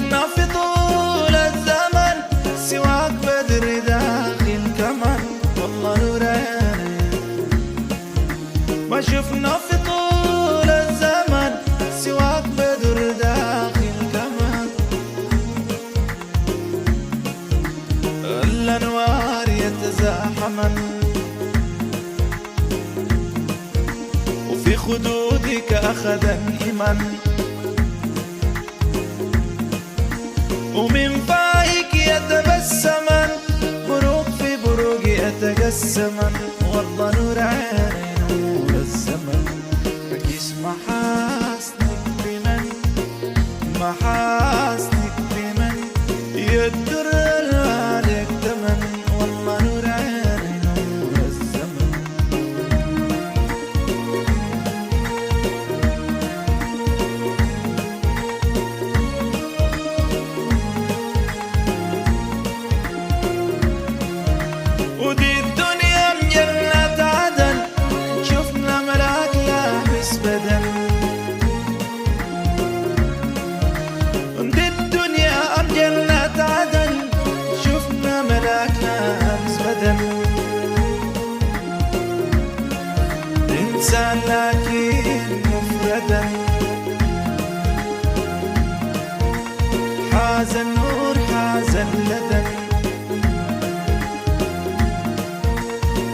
شفنا في طول الزمن سواك بدر داخل كمان، والله نور عيني. ما شفنا في طول الزمن سواك بدر داخل كمان، الأنوار يتزاحمن وفي خدودك أخذ الإيمان، ومن فايك يتبسمن بروق في بروق يتقسمن، والله نور عيني نور الزمن. عكس محاسنك بمن محاسنك بمن يدر عليك تمن، والله نور عيني نور الزمن. ودي الدنيا من جنة عدن شفنا ملاك لابس بدن، ودي الدنيا من جنة عدن شفنا ملاك لابس بدن. إنسان لكن مفردا حاز النور حاز اللدن،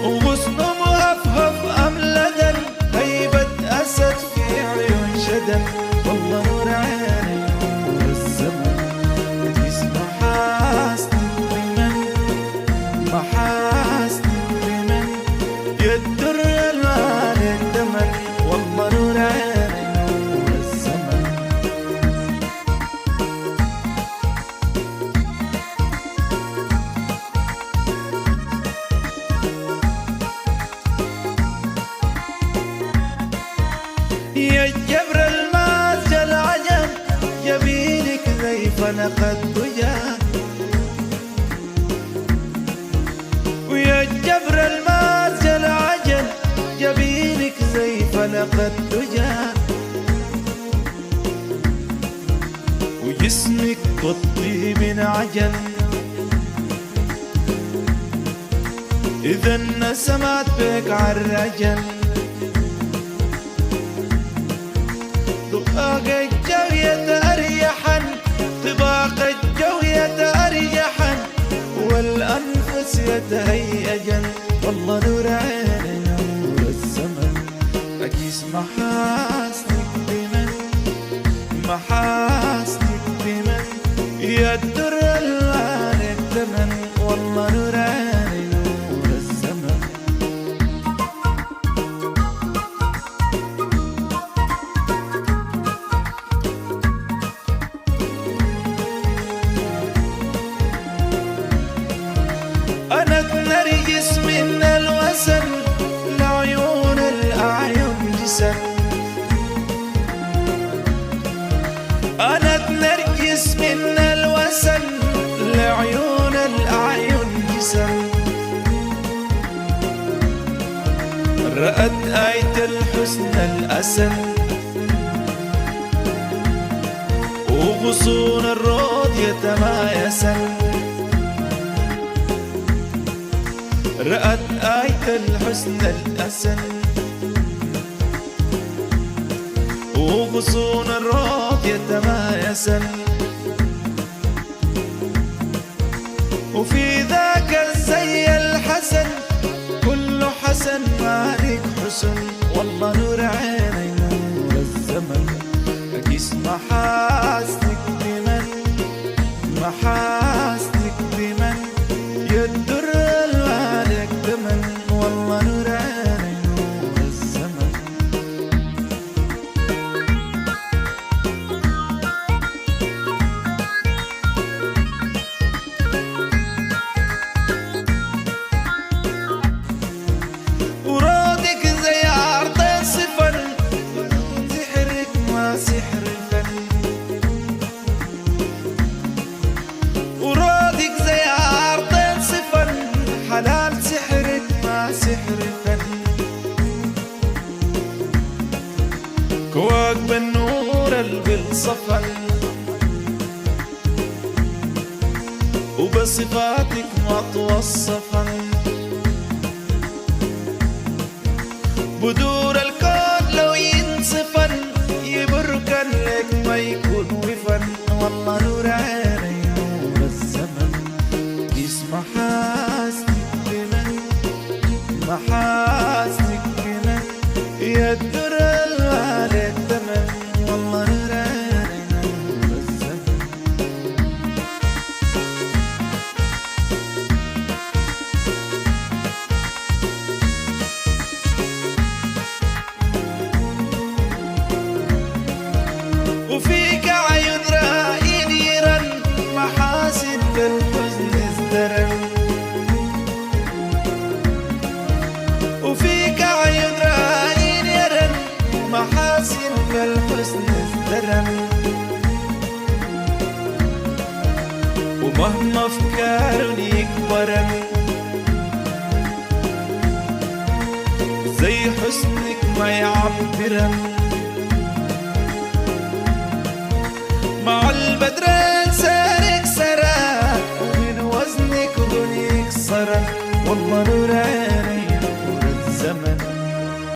وغصنه مهفهف أم لدن هيبة أسد في عيون شدن، والله نور عيني نور الزمن. قيس محاسنك بمن محاسنك بمن يدر المال الدمن، والله نور عيني نور الزمن. يا جبر الماس العجب جبينك زي فلق الدجى، ويا جبر الماس العجب جبينك زي فلق الدجى، وجسمك كالطيب عجل إذا نسمت بك عالرجل، دقاق الجو يتأريحا طباق الجو يتأريحا والأنفس يتهيجا، والله نور عيني نور الزمن. أقيس محاسنك بمن محاسنك بمن يدر المال الثمن، والله نور عيني نور الزمن. أنا نرجس من الوسن لعيون الأعين جسن، أنا نرجس من الوسن لعيون الأعين جسن. رأت آية الحسن الأسن وغصون الرود يتمايسن، رأت آية الحسن الأسن وغصون الرود يتمايسن، وفي ذاك الزي الحسن كل حسن مالك حسن، والله نور عيني نور الزمن. أقيس محاسنك بمن محاسنك بمن يدر المالك دمن، والله نور عيني نور الزمن. ورودك زي عرض صفر سحرك ما سحر الفن، ورودك زي عرض صفر حلال سحرك ما سحر الفن، كواك بالنور البل صفن وبصفاتك ما توصفن. بدور الكون لو ينصفن يبركن لك ما يكون وفن. والله نور عيني نور الزمن يسمع محاسنك بمن محاسنك بمن يا الدر الغالي الثمن. والله نور عيني نور الزمن. وفيك عيون رايد يرن محاسن بالحزن ازدرن. وفيك عيون رايد يرن محاسن بالحزن ازدرن. ومهما افكارني يكبرن زي حسنك ما يعبرن. مع البدران سارك سرى ومن وزنك غنيك صرا. والله نور